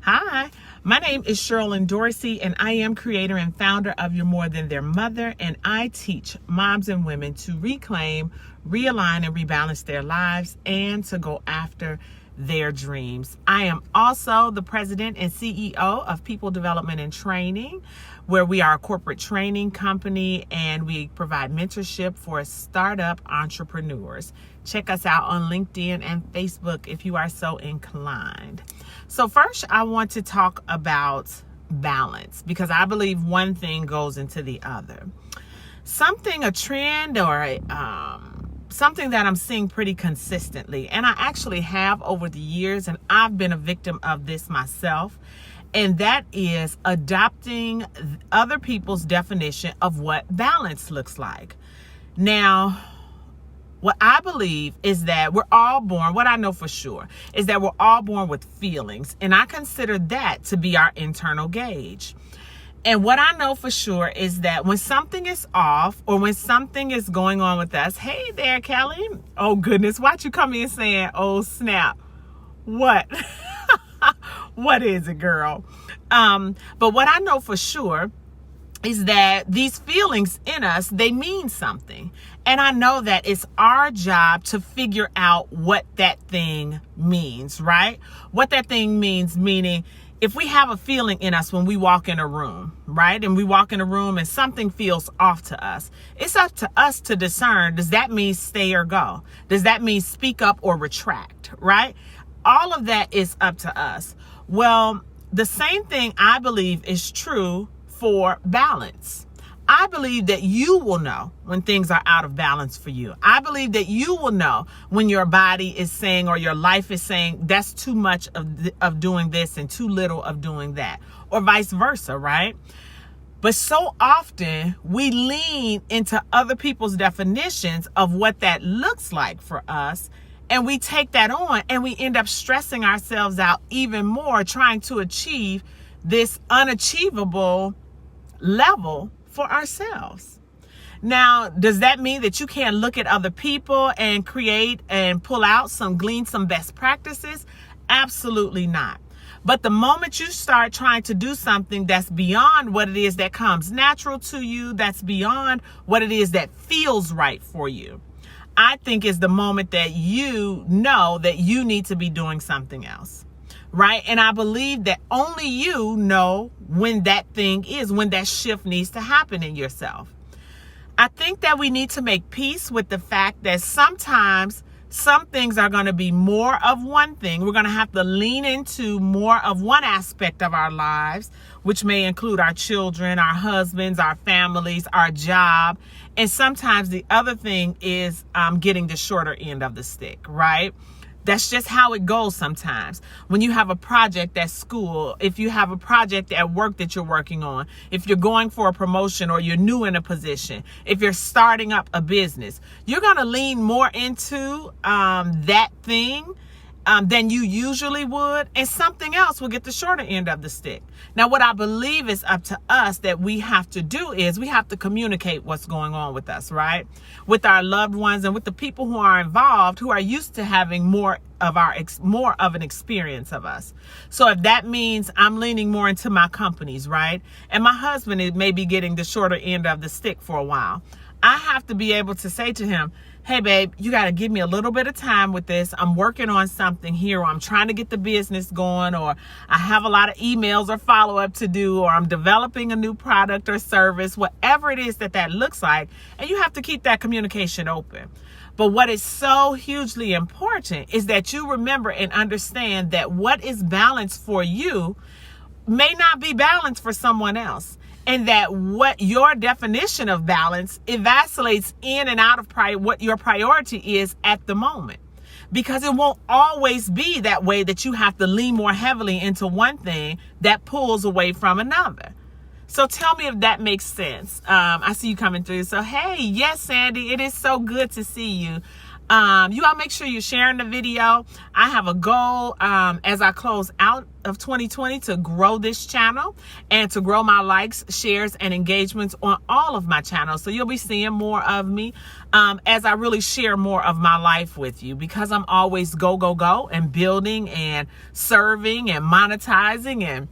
Hi, my name is Sherilyn Dorsey, and I am creator and founder of You're More Than Their Mother, and I teach moms and women to reclaim, realign, and rebalance their lives and to go after their dreams. I am also the president and CEO of People Development and Training, where we are a corporate training company and we provide mentorship for startup entrepreneurs. Check us out on LinkedIn and Facebook if you are so inclined. So first, I want to talk about balance, because I believe one thing goes into the other. A trend or something that I'm seeing pretty consistently, and I actually have over the years, and I've been a victim of this myself, and that is adopting other people's definition of what balance looks like. Now, what I believe is that we're all born, what I know for sure, is that we're all born with feelings, and I consider that to be our internal gauge. And what I know for sure is that when something is off or when something is going on with us, hey there, Kelly. Oh, goodness. Watch you come in saying, oh, snap. What? What is it, girl? But what I know for sure is that these feelings in us, they mean something. And I know that it's our job to figure out what that thing means, right? What that thing means, meaning if we have a feeling in us when we walk in a room, right? And we walk in a room and something feels off to us, it's up to us to discern, does that mean stay or go? Does that mean speak up or retract, right? All of that is up to us. Well, the same thing I believe is true for balance. I believe that you will know when things are out of balance for you. I believe that you will know when your body is saying or your life is saying that's too much of doing this and too little of doing that, or vice versa, right? But so often we lean into other people's definitions of what that looks like for us, and we take that on and we end up stressing ourselves out even more trying to achieve this unachievable level for ourselves. Now, does that mean that you can't look at other people and create and glean some best practices? Absolutely not. But the moment you start trying to do something that's beyond what it is that comes natural to you, that's beyond what it is that feels right for you, I think is the moment that you know that you need to be doing something else. Right? And I believe that only you know when that thing is, when that shift needs to happen in yourself. I think that we need to make peace with the fact that sometimes some things are going to be more of one thing. We're going to have to lean into more of one aspect of our lives, which may include our children, our husbands, our families, our job. And sometimes the other thing is getting the shorter end of the stick, right? That's just how it goes sometimes. When you have a project at school, if you have a project at work that you're working on, if you're going for a promotion or you're new in a position, if you're starting up a business, you're going to lean more into that thing than you usually would, and something else will get the shorter end of the stick. Now, what I believe is up to us that we have to do is we have to communicate what's going on with us, right? With our loved ones and with the people who are involved, who are used to having more of an experience of us. So if that means I'm leaning more into my companies, right? And my husband may be getting the shorter end of the stick for a while, I have to be able to say to him, hey, babe, you got to give me a little bit of time with this. I'm working on something here, or I'm trying to get the business going, or I have a lot of emails or follow-up to do, or I'm developing a new product or service, whatever it is that looks like. And you have to keep that communication open. But what is so hugely important is that you remember and understand that what is balanced for you may not be balanced for someone else. And that what your definition of balance, it vacillates in and out of what your priority is at the moment. Because it won't always be that way, that you have to lean more heavily into one thing that pulls away from another. So tell me if that makes sense. I see you coming through. So, hey, yes, Sandy, it is so good to see you. You all make sure you're sharing the video. I have a goal as I close out of 2020 to grow this channel and to grow my likes, shares, and engagements on all of my channels. So you'll be seeing more of me as I really share more of my life with you, because I'm always go, go, go, and building and serving and monetizing and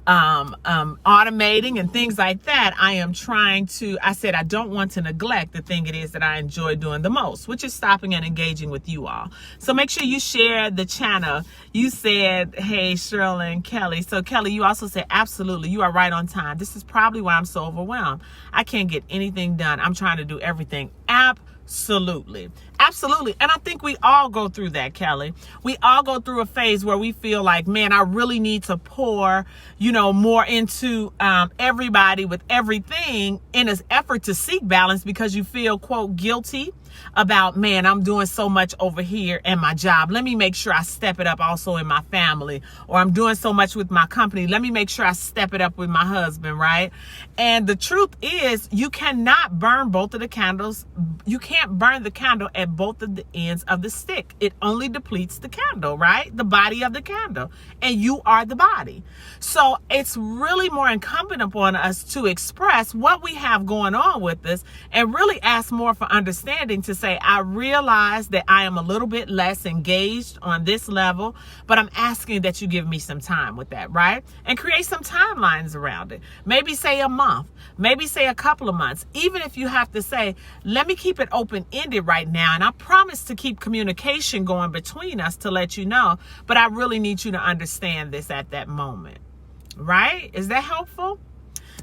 automating and things like that. I am trying to, I said, I don't want to neglect the thing it is that I enjoy doing the most, which is stopping and engaging with you all. So make sure you share the channel. You said, hey, Cheryl and Kelly. So Kelly, you also said, absolutely, you are right on time. This is probably why I'm so overwhelmed. I can't get anything done. I'm trying to do everything. Absolutely. Absolutely. And I think we all go through that, Kelly. We all go through a phase where we feel like, man, I really need to pour, more into everybody with everything in an effort to seek balance, because you feel, quote, guilty about, man, I'm doing so much over here in my job. Let me make sure I step it up also in my family. Or I'm doing so much with my company. Let me make sure I step it up with my husband, right? And the truth is, you cannot burn both of the candles. You can't burn the candle at both of the ends of the stick. It only depletes the candle, right? The body of the candle. And you are the body. So it's really more incumbent upon us to express what we have going on with us and really ask more for understanding, to say, I realize that I am a little bit less engaged on this level, but I'm asking that you give me some time with that, right? And create some timelines around it. Maybe say a month, maybe say a couple of months. Even if you have to say, let me keep it open-ended right now, and I promise to keep communication going between us to let you know, but I really need you to understand this at that moment, right? Is that helpful?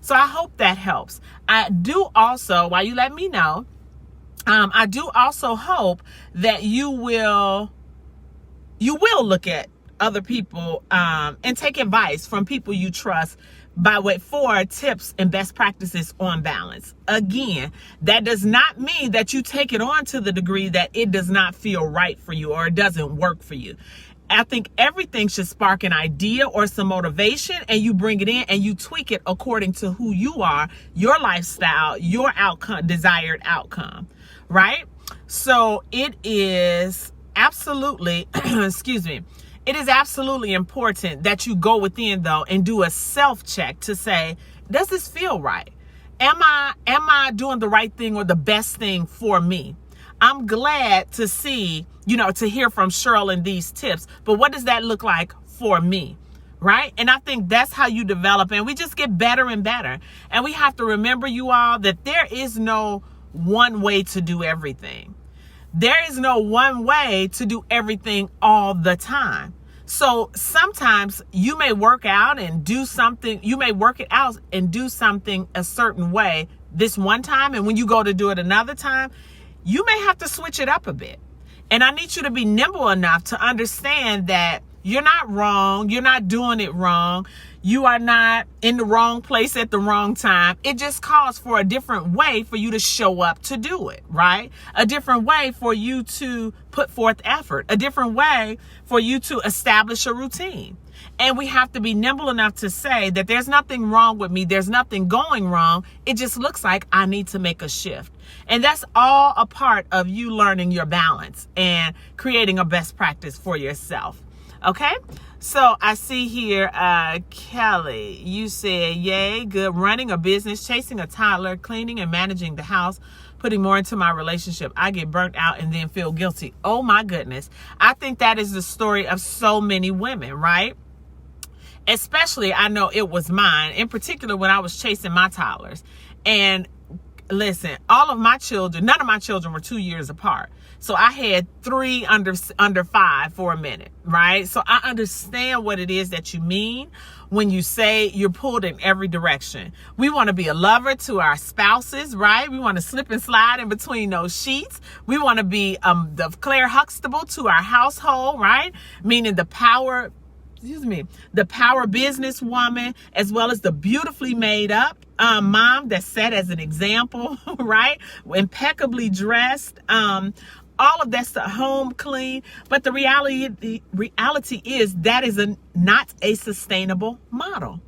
So I hope that helps. I do also, while you let me know, I do also hope that you will look at other people and take advice from people you trust by way for tips and best practices on balance. Again, that does not mean that you take it on to the degree that it does not feel right for you or it doesn't work for you. I think everything should spark an idea or some motivation, and you bring it in and you tweak it according to who you are, your lifestyle, your outcome, desired outcome, right? So it is absolutely, excuse me, it is absolutely important that you go within though and do a self-check to say, does this feel right? Am I doing the right thing or the best thing for me? I'm glad to see, to hear from Cheryl and these tips, but what does that look like for me? Right? And I think that's how you develop, and we just get better and better. And we have to remember, you all, that there is no one way to do everything. There is no one way to do everything all the time. So sometimes you may work out and do something, you may work it out and do something a certain way this one time, and when you go to do it another time, you may have to switch it up a bit. And I need you to be nimble enough to understand that you're not wrong. You're not doing it wrong. You are not in the wrong place at the wrong time. It just calls for a different way for you to show up to do it, right? A different way for you to put forth effort, a different way for you to establish a routine. And we have to be nimble enough to say that there's nothing wrong with me. There's nothing going wrong. It just looks like I need to make a shift. And that's all a part of you learning your balance and creating a best practice for yourself. Okay? So I see here, Kelly, you said, yay, good. Running a business, chasing a toddler, cleaning and managing the house, putting more into my relationship. I get burnt out and then feel guilty. Oh my goodness. I think that is the story of so many women, right? Especially, I know it was mine, in particular when I was chasing my toddlers. And listen, all of my children, none of my children were 2 years apart. So I had 3 under 5 for a minute, right? So I understand what it is that you mean when you say you're pulled in every direction. We want to be a lover to our spouses, right? We want to slip and slide in between those sheets. We want to be the Claire Huxtable to our household, right? Meaning the power businesswoman, as well as the beautifully made up mom that's set as an example, right? Impeccably dressed, all of that's the home clean. But the reality is that is not a sustainable model.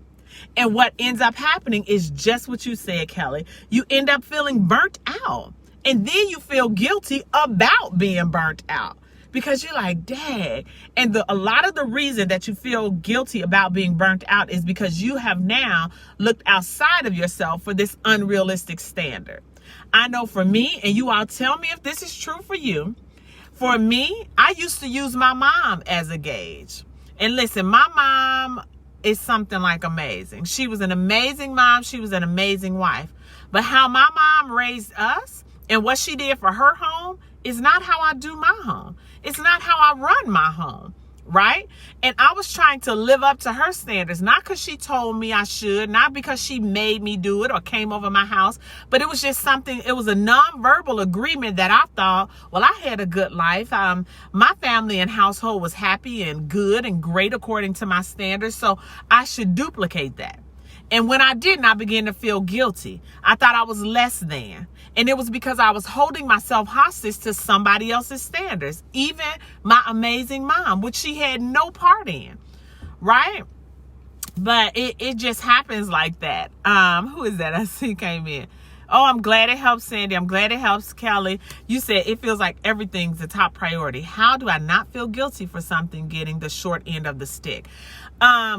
And what ends up happening is just what you said, Kelly. You end up feeling burnt out. And then you feel guilty about being burnt out because you're like, dang. And a lot of the reason that you feel guilty about being burnt out is because you have now looked outside of yourself for this unrealistic standard. I know for me, and you all tell me if this is true for you, for me, I used to use my mom as a gauge. And listen, my mom is something like amazing. She was an amazing mom. She was an amazing wife. But how my mom raised us and what she did for her home is not how I do my home. It's not how I run my home, right? And I was trying to live up to her standards, not because she told me I should, not because she made me do it or came over my house, but it was just something, it was a nonverbal agreement that I thought, well, I had a good life. My family and household was happy and good and great according to my standards, so I should duplicate that. And when I didn't, I began to feel guilty. I thought I was less than. And it was because I was holding myself hostage to somebody else's standards, even my amazing mom, which she had no part in, right? But it just happens like that. Who is that? I see came in. Oh, I'm glad it helps, Sandy. I'm glad it helps, Kelly. You said it feels like everything's the top priority. How do I not feel guilty for something getting the short end of the stick?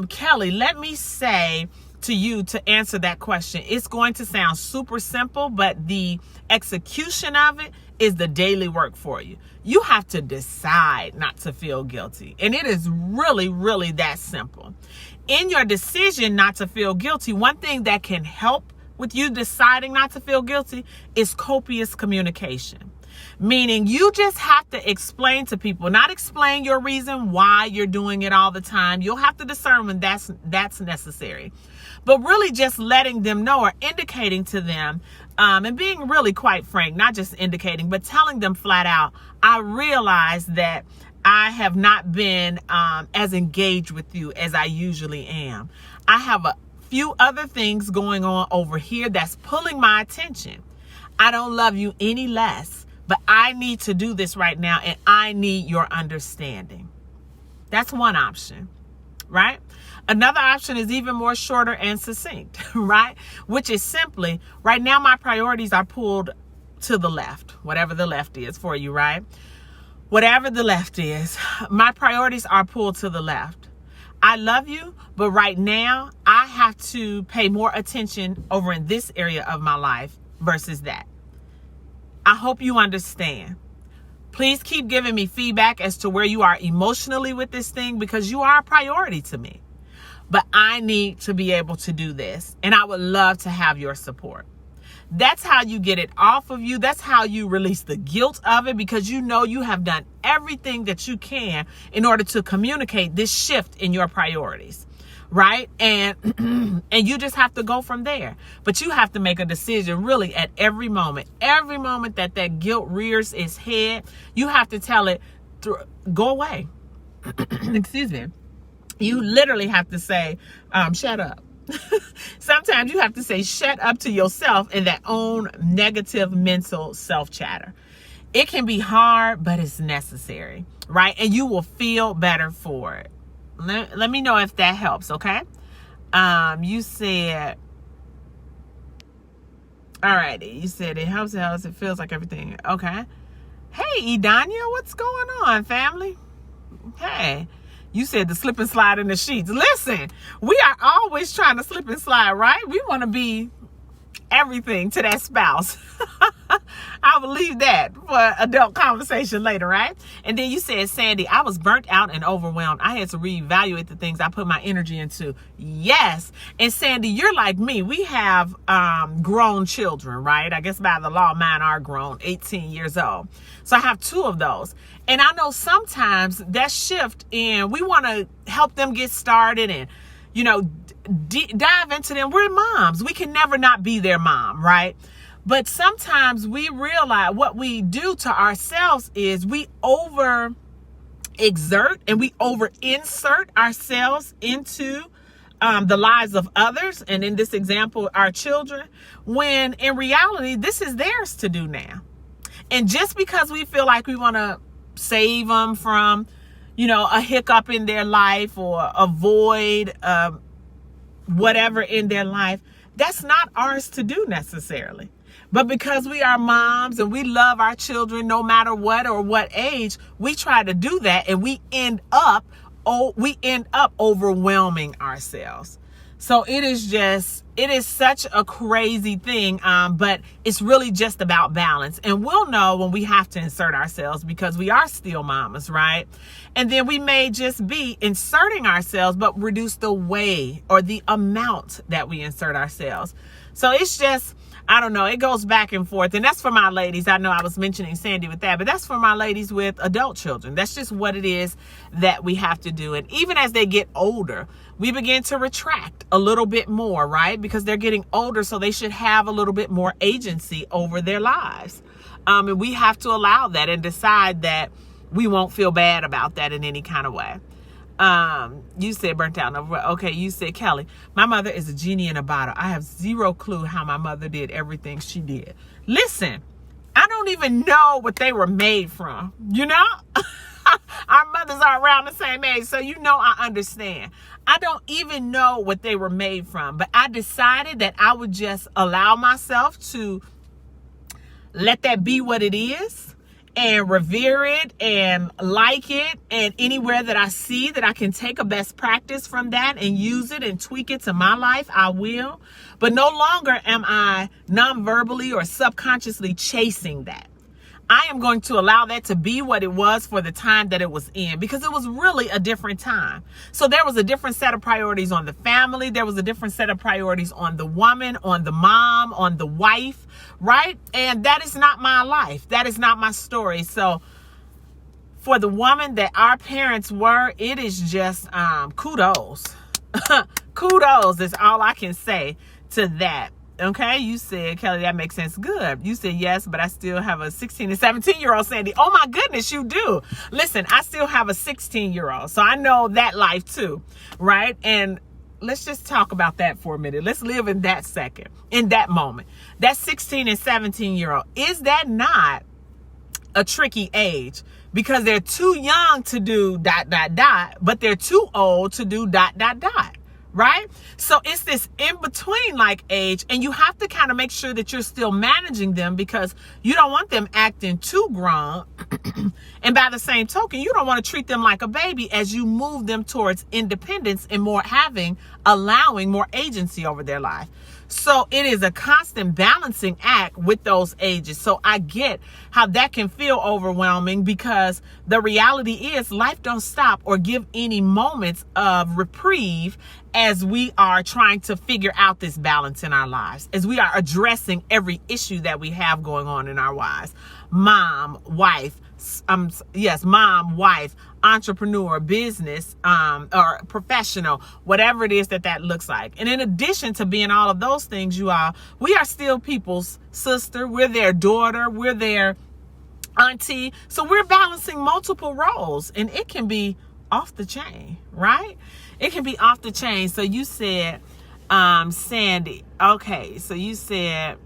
Kelly, let me say to you to answer that question. It's going to sound super simple, but the execution of it is the daily work for you. You have to decide not to feel guilty. And it is really, really that simple. In your decision not to feel guilty, one thing that can help with you deciding not to feel guilty is copious communication. Meaning you just have to explain to people, not explain your reason why you're doing it all the time. You'll have to discern when that's necessary. But really just letting them know or indicating to them and being really quite frank, not just indicating, but telling them flat out, I realize that I have not been as engaged with you as I usually am. I have a few other things going on over here that's pulling my attention. I don't love you any less, but I need to do this right now and I need your understanding. That's one option, right? Another option is even more shorter and succinct, right? Which is simply, right now my priorities are pulled to the left, whatever the left is for you, right? Whatever the left is, my priorities are pulled to the left. I love you, but right now I have to pay more attention over in this area of my life versus that. I hope you understand. Please keep giving me feedback as to where you are emotionally with this thing because you are a priority to me. But I need to be able to do this, and I would love to have your support. That's how you get it off of you. That's how you release the guilt of it because you know you have done everything that you can in order to communicate this shift in your priorities, right? And you just have to go from there. But you have to make a decision really at every moment. Every moment that guilt rears its head, you have to tell it, go away. Excuse me. You literally have to say, shut up. Sometimes you have to say shut up to yourself in that own negative mental self-chatter. It can be hard, but it's necessary, right? And you will feel better for it. Let me know if that helps, okay? You said, alrighty, you said it helps, it feels like everything. Okay. Hey, Edania, what's going on, family? Hey. You said the slip and slide in the sheets. Listen, we are always trying to slip and slide, right? We want to be everything to that spouse. I will leave that for adult conversation later, right? And then you said, Sandy, I was burnt out and overwhelmed. I had to reevaluate the things I put my energy into. Yes. And Sandy, you're like me. We have grown children, right? I guess by the law, mine are grown, 18 years old. So I have two of those. And I know sometimes that shift in, we want to help them get started and, you know, dive into them. We're moms. We can never not be their mom, right? But sometimes we realize what we do to ourselves is we over exert and we over insert ourselves into the lives of others. And in this example, our children, when in reality, this is theirs to do now. And just because we feel like we want to save them from, you know, a hiccup in their life or avoid whatever in their life, that's not ours to do necessarily. But because we are moms and we love our children no matter what or what age, we try to do that, and we end up overwhelming ourselves. So it is such a crazy thing, but it's really just about balance. And we'll know when we have to insert ourselves, because we are still mamas, right? And then we may just be inserting ourselves, but reduce the way or the amount that we insert ourselves. So it's just, I don't know, it goes back and forth. And that's for my ladies. I know I was mentioning Sandy with that, but that's for my ladies with adult children. That's just what it is that we have to do. And even as they get older, we begin to retract a little bit more, right? Because they're getting older, so they should have a little bit more agency over their lives. And we have to allow that and decide that we won't feel bad about that in any kind of way. You said burnt out. Okay, you said, Kelly, my mother is a genie in a bottle. I have zero clue how my mother did everything she did. Listen, I don't even know what they were made from, you know? Our mothers are around the same age, so you know I understand. I don't even know what they were made from, but I decided that I would just allow myself to let that be what it is, and revere it and like it, and anywhere that I see that I can take a best practice from that and use it and tweak it to my life, I will. But no longer am I non-verbally or subconsciously chasing that. I am going to allow that to be what it was for the time that it was in, because it was really a different time. So there was a different set of priorities on the family. There was a different set of priorities on the woman, on the mom, on the wife, right? And that is not my life. That is not my story. So for the woman that our parents were, it is just kudos. Kudos is all I can say to that. Okay, you said, Kelly, that makes sense. Good. You said yes, but I still have a 16 and 17-year-old, Sandy. Oh my goodness, you do. Listen, I still have a 16-year-old, so I know that life too, right? And let's just talk about that for a minute. Let's live in that second, in that moment. That 16 and 17-year-old, is that not a tricky age? Because they're too young to do ... but they're too old to do ... right? So it's this in-between like age, and you have to kind of make sure that you're still managing them, because you don't want them acting too grown. And by the same token, you don't want to treat them like a baby as you move them towards independence and allowing more agency over their life. So it is a constant balancing act with those ages. So I get how that can feel overwhelming, because the reality is life don't stop or give any moments of reprieve as we are trying to figure out this balance in our lives, as we are addressing every issue that we have going on in our lives. Mom, wife, entrepreneur, business, or professional, whatever it is that looks like. And in addition to being all of those things, you all, we are still people's sister. We're their daughter. We're their auntie. So we're balancing multiple roles, and it can be off the chain, right? It can be off the chain. So you said, Sandy, okay. So you said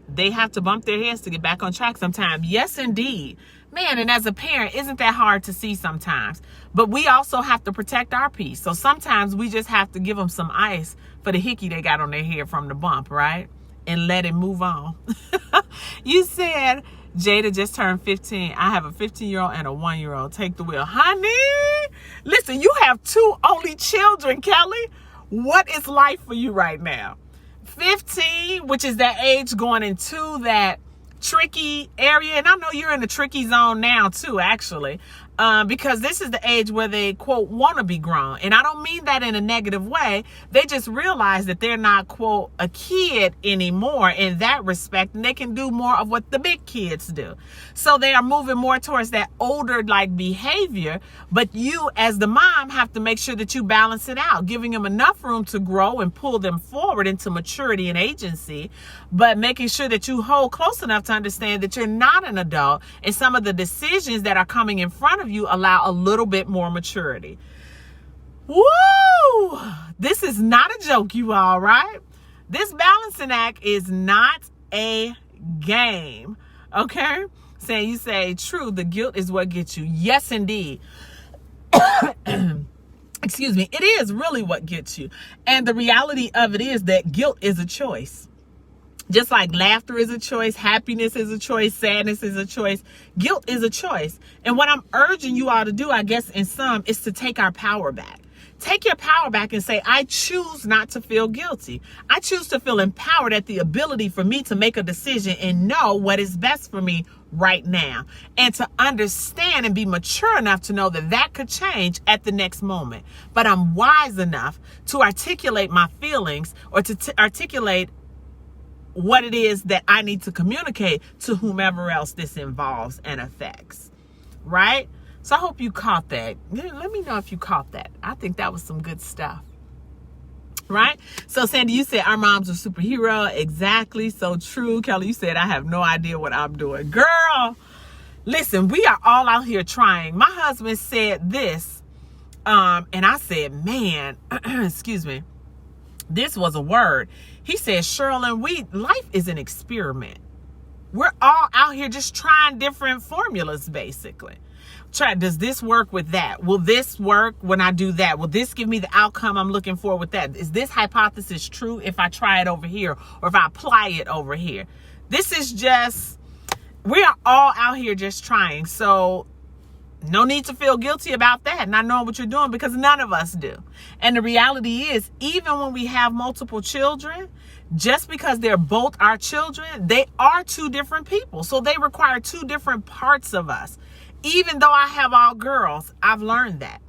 they have to bump their heads to get back on track sometimes. Yes, indeed. Man, and as a parent, isn't that hard to see sometimes? But we also have to protect our peace. So sometimes we just have to give them some ice for the hickey they got on their head from the bump, right? And let it move on. You said, Jada just turned 15. I have a 15-year-old and a 1-year-old. Take the wheel. Honey, listen, you have 2 only children, Kelly. What is life for you right now? 15, which is that age going into that tricky area. And I know you're in the tricky zone now too, actually, because this is the age where they, quote, want to be grown. And I don't mean that in a negative way. They just realize that they're not, quote, a kid anymore in that respect, and they can do more of what the big kids do. So they are moving more towards that older like behavior, but you as the mom have to make sure that you balance it out, giving them enough room to grow and pull them forward into maturity and agency, but making sure that you hold close enough to understand that you're not an adult, and some of the decisions that are coming in front of you allow a little bit more maturity. Woo! This is not a joke, you all, right? This balancing act is not a game, okay? Saying, you say, true, the guilt is what gets you. Yes, indeed. Excuse me. It is really what gets you. And the reality of it is that guilt is a choice. Just like laughter is a choice, happiness is a choice, sadness is a choice, guilt is a choice. And what I'm urging you all to do, I guess in some, is to take our power back. Take your power back and say, I choose not to feel guilty. I choose to feel empowered at the ability for me to make a decision and know what is best for me right now. And to understand and be mature enough to know that that could change at the next moment. But I'm wise enough to articulate my feelings or to articulate what it is that I need to communicate to whomever else this involves and affects. Right? So I hope you caught that. Let me know if you caught that. I think that was some good stuff. Right? So Sandy, you said our moms are superhero. Exactly. So true. Kelly, you said I have no idea what I'm doing. Girl, listen, we are all out here trying. My husband said this, and I said, man, excuse me, this was a word. He said, Sherilyn, life is an experiment. We're all out here just trying different formulas, basically. Does this work with that? Will this work when I do that? Will this give me the outcome I'm looking for with that? Is this hypothesis true if I try it over here or if I apply it over here? This is just, we are all out here just trying. So no need to feel guilty about that, not knowing what you're doing, because none of us do. And the reality is, even when we have multiple children, just because they're both our children, they are two different people. So they require two different parts of us. Even though I have all girls, I've learned that.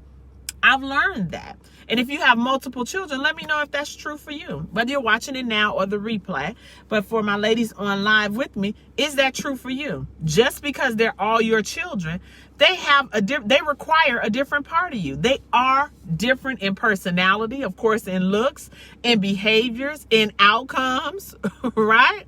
And if you have multiple children, let me know if that's true for you, whether you're watching it now or the replay. But for my ladies on live with me, is that true for you? Just because they're all your children, they require a different part of you. They are different in personality, of course, in looks, in behaviors, in outcomes, right?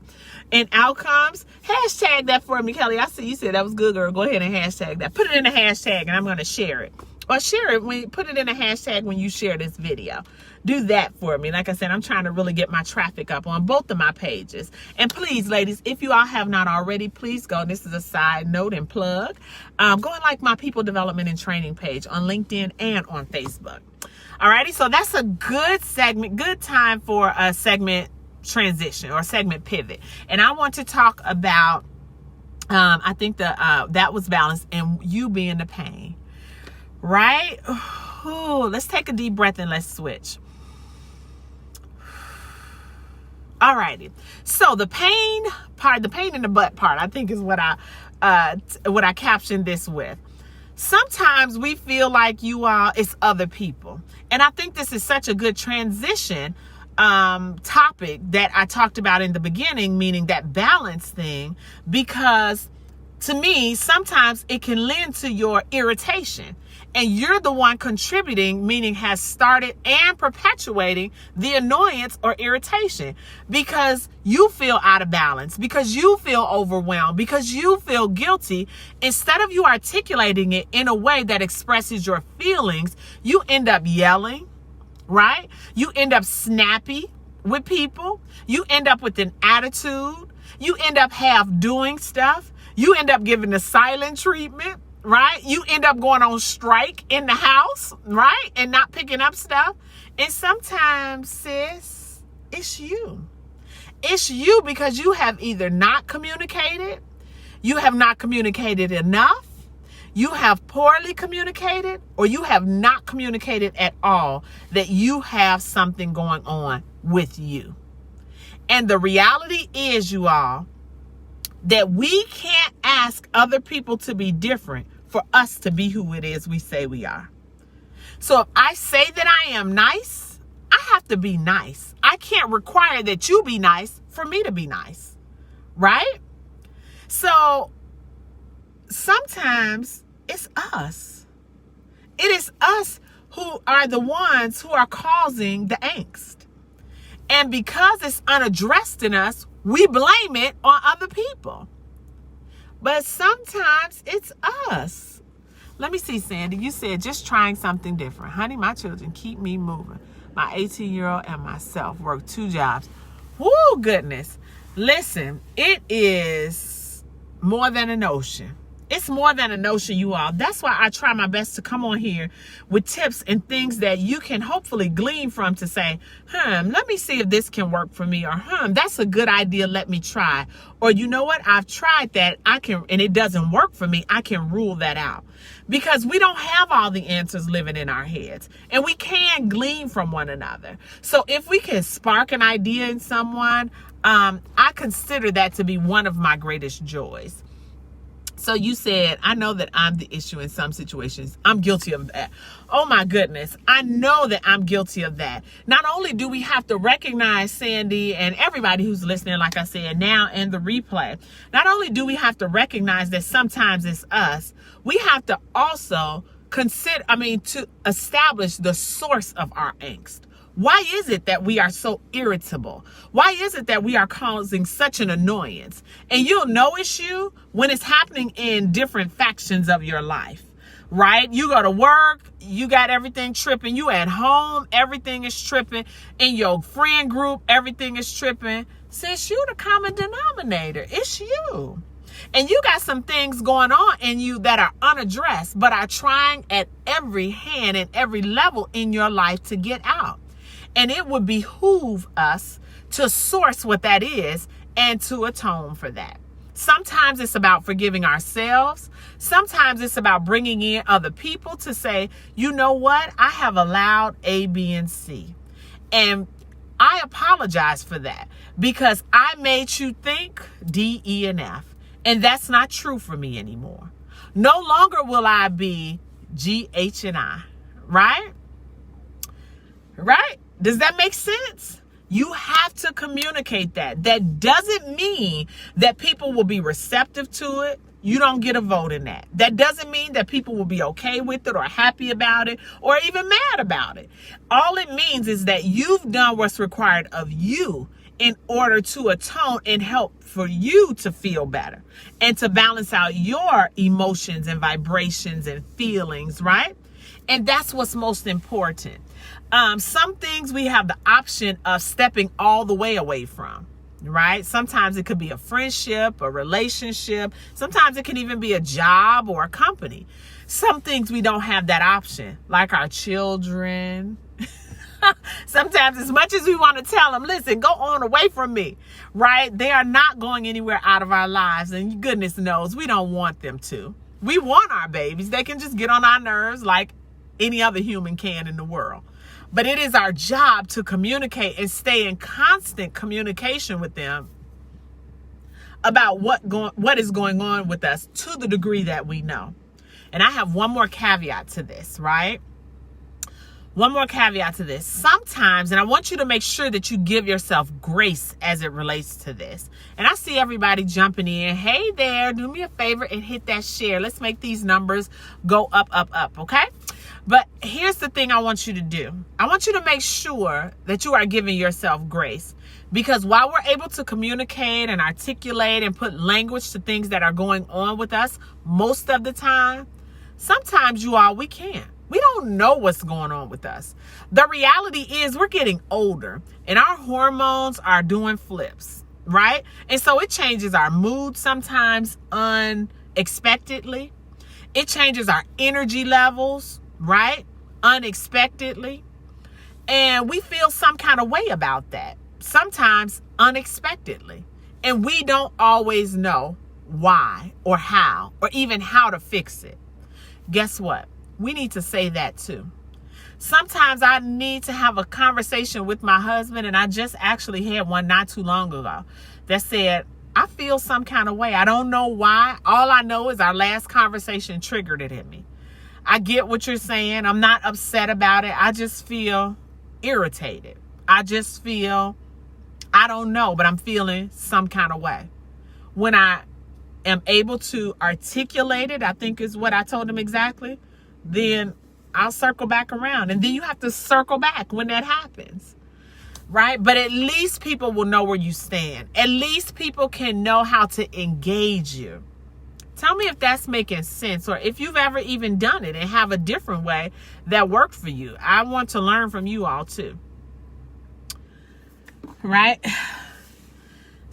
And outcomes. Hashtag that for me, Kelly. I see you said that was good, girl. Go ahead and hashtag that. Put it in a hashtag and I'm going to share it. Or share it, put it in a hashtag when you share this video. Do that for me. Like I said, I'm trying to really get my traffic up on both of my pages. And please, ladies, if you all have not already, please go. This is a side note and plug. Go and like my people development and training page on LinkedIn and on Facebook. Alrighty, so that's a good segment, good time for a segment transition or segment pivot. And I want to talk about, I think that was balance and you being the pain. Right? Ooh, let's take a deep breath and let's switch. Alrighty. So the pain part, the pain in the butt part, I think is what I captioned this with. Sometimes we feel like it's other people. And I think this is such a good transition topic that I talked about in the beginning, meaning that balance thing, because to me, sometimes it can lend to your irritation. And you're the one contributing, meaning has started and perpetuating the annoyance or irritation because you feel out of balance, because you feel overwhelmed, because you feel guilty. Instead of you articulating it in a way that expresses your feelings, you end up yelling, right? You end up snappy with people. You end up with an attitude. You end up half doing stuff. You end up giving the silent treatment, right? You end up going on strike in the house, right? And not picking up stuff. And sometimes, sis, it's you. It's you because you have either not communicated, you have not communicated enough, you have poorly communicated, or you have not communicated at all that you have something going on with you. And the reality is, you all, that we can't ask other people to be different for us to be who it is we say we are. So if I say that I am nice, I have to be nice. I can't require that you be nice for me to be nice, right? So sometimes it's us. It is us who are the ones who are causing the angst. And because it's unaddressed in us, we blame it on other people. But sometimes it's us. Let me see, Sandy. You said just trying something different. Honey, my children keep me moving. My 18-year-old and myself work 2 jobs. Woo, goodness. Listen, it is more than an ocean. It's more than a notion, you all. That's why I try my best to come on here with tips and things that you can hopefully glean from to say, let me see if this can work for me, or that's a good idea, let me try. Or you know what, I've tried that, and it doesn't work for me, I can rule that out. Because we don't have all the answers living in our heads, and we can glean from one another. So if we can spark an idea in someone, I consider that to be one of my greatest joys. So you said, I know that I'm the issue in some situations. I'm guilty of that. Oh my goodness. I know that I'm guilty of that. Not only do we have to recognize, Sandy, and everybody who's listening, like I said, now and the replay, not only do we have to recognize that sometimes it's us, we have to also to establish the source of our angst. Why is it that we are so irritable? Why is it that we are causing such an annoyance? And you'll know it's you when it's happening in different factions of your life, right? You go to work, you got everything tripping. You at home, everything is tripping. In your friend group, everything is tripping. Since you the common denominator, it's you. And you got some things going on in you that are unaddressed, but are trying at every hand and every level in your life to get out. And it would behoove us to source what that is and to atone for that. Sometimes it's about forgiving ourselves. Sometimes it's about bringing in other people to say, you know what? I have allowed A, B, and C. And I apologize for that because I made you think D, E, and F. And that's not true for me anymore. No longer will I be G, H, and I. Right? Right? Does that make sense? You have to communicate that. That doesn't mean that people will be receptive to it. You don't get a vote in that. That doesn't mean that people will be okay with it or happy about it or even mad about it. All it means is that you've done what's required of you in order to atone and help for you to feel better and to balance out your emotions and vibrations and feelings, right? And that's what's most important. Some things we have the option of stepping all the way away from, right? Sometimes it could be a friendship, a relationship. Sometimes it can even be a job or a company. Some things we don't have that option, like our children. Sometimes as much as we want to tell them, listen, go on away from me, right? They are not going anywhere out of our lives. And goodness knows we don't want them to. We want our babies. They can just get on our nerves like any other human can in the world. But it is our job to communicate and stay in constant communication with them about what is going on with us to the degree that we know. And I have one more caveat to this, right? One more caveat to this. Sometimes, and I want you to make sure that you give yourself grace as it relates to this. And I see everybody jumping in. Hey there, do me a favor and hit that share. Let's make these numbers go up, up, up, okay? But here's the thing I want you to do. I want you to make sure that you are giving yourself grace. Because while we're able to communicate and articulate and put language to things that are going on with us most of the time, sometimes we can't. We don't know what's going on with us. The reality is we're getting older and our hormones are doing flips, right? And so it changes our mood sometimes unexpectedly. It changes our energy levels, right? Unexpectedly. And we feel some kind of way about that, sometimes unexpectedly. And we don't always know why or how or even how to fix it. Guess what? We need to say that too. Sometimes I need to have a conversation with my husband, and I just actually had one not too long ago that said, I feel some kind of way. I don't know why. All I know is our last conversation triggered it in me. I get what you're saying. I'm not upset about it. I just feel irritated. I just feel, I don't know, but I'm feeling some kind of way. When I am able to articulate it, I think is what I told him exactly, then I'll circle back around. And then you have to circle back when that happens, right? But at least people will know where you stand. At least people can know how to engage you. Tell me if that's making sense, or if you've ever even done it and have a different way that worked for you. I want to learn from you all too, right?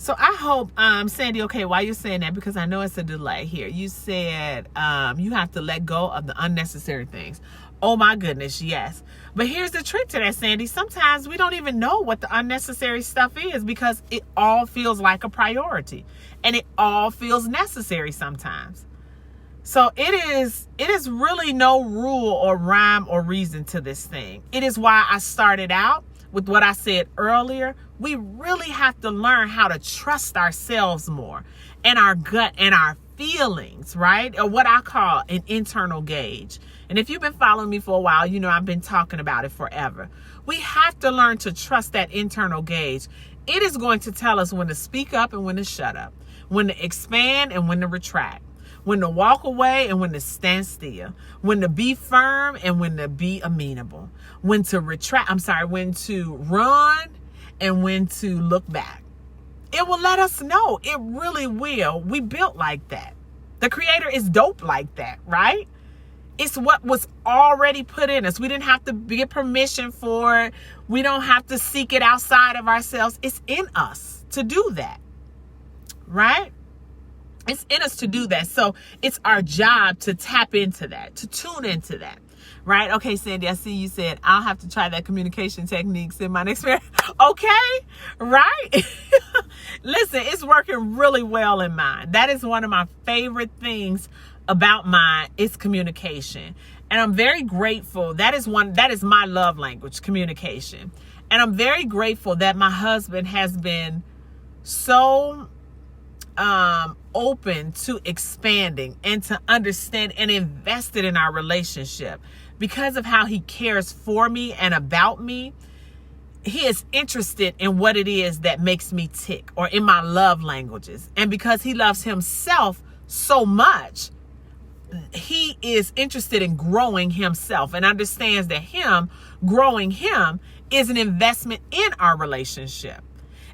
So I hope, Sandy, okay, while you're saying that, because I know it's a delay here, you said you have to let go of the unnecessary things. Oh my goodness, yes. But here's the trick to that, Sandy. Sometimes we don't even know what the unnecessary stuff is because it all feels like a priority and it all feels necessary sometimes. So it is really no rule or rhyme or reason to this thing. It is why I started out with what I said earlier. We really have to learn how to trust ourselves more and our gut and our feelings, right? Or what I call an internal gauge. And if you've been following me for a while, you know I've been talking about it forever. We have to learn to trust that internal gauge. It is going to tell us when to speak up and when to shut up, when to expand and when to retract, when to walk away and when to stand still, when to be firm and when to be amenable, when to when to run and when to look back. It will let us know. It really will. We built like that. The Creator is dope like that, right? It's what was already put in us. We didn't have to get permission for it. We don't have to seek it outside of ourselves. It's in us to do that, right? It's in us to do that. So it's our job to tap into that, to tune into that, right? Okay, Sandy, I see you said, I'll have to try that communication techniques in my next marriage. Okay, right? Listen, it's working really well in mine. That is one of my favorite things about mine is communication. And I'm very grateful. That is my love language, communication. And I'm very grateful that my husband has been so open to expanding and to understand and invested in our relationship because of how he cares for me and about me. He is interested in what it is that makes me tick or in my love languages. And because he loves himself so much, he is interested in growing himself and understands that growing him is an investment in our relationship.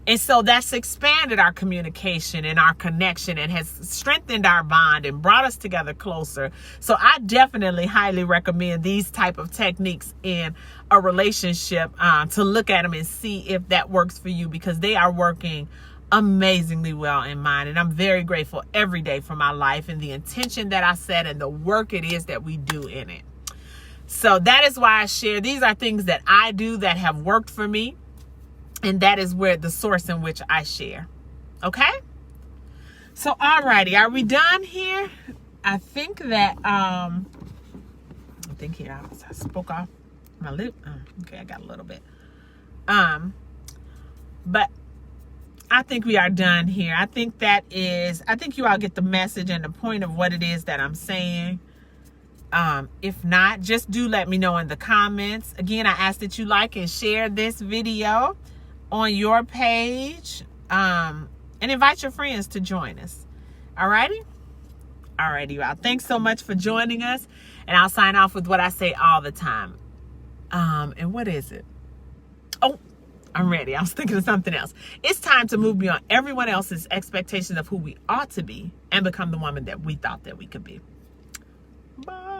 And so that's expanded our communication and our connection and has strengthened our bond and brought us together closer. So I definitely highly recommend these type of techniques in a relationship to look at them and see if that works for you, because they are working amazingly well in mine. And I'm very grateful every day for my life and the intention that I set and the work it is that we do in it. So that is why I share. These are things that I do that have worked for me. And that is where the source in which I share. Okay? So, alrighty. Are we done here? I think that, I spoke off my lip. Okay, I got a little bit. But I think we are done here. I think you all get the message and the point of what it is that I'm saying. If not, just do let me know in the comments. Again, I ask that you like and share this video on your page, and invite your friends to join us. Alrighty, y'all. Thanks so much for joining us, and I'll sign off with what I say all the time. And what is it? Oh, I'm ready. I was thinking of something else. It's time to move beyond everyone else's expectations of who we ought to be and become the woman that we thought that we could be. Bye.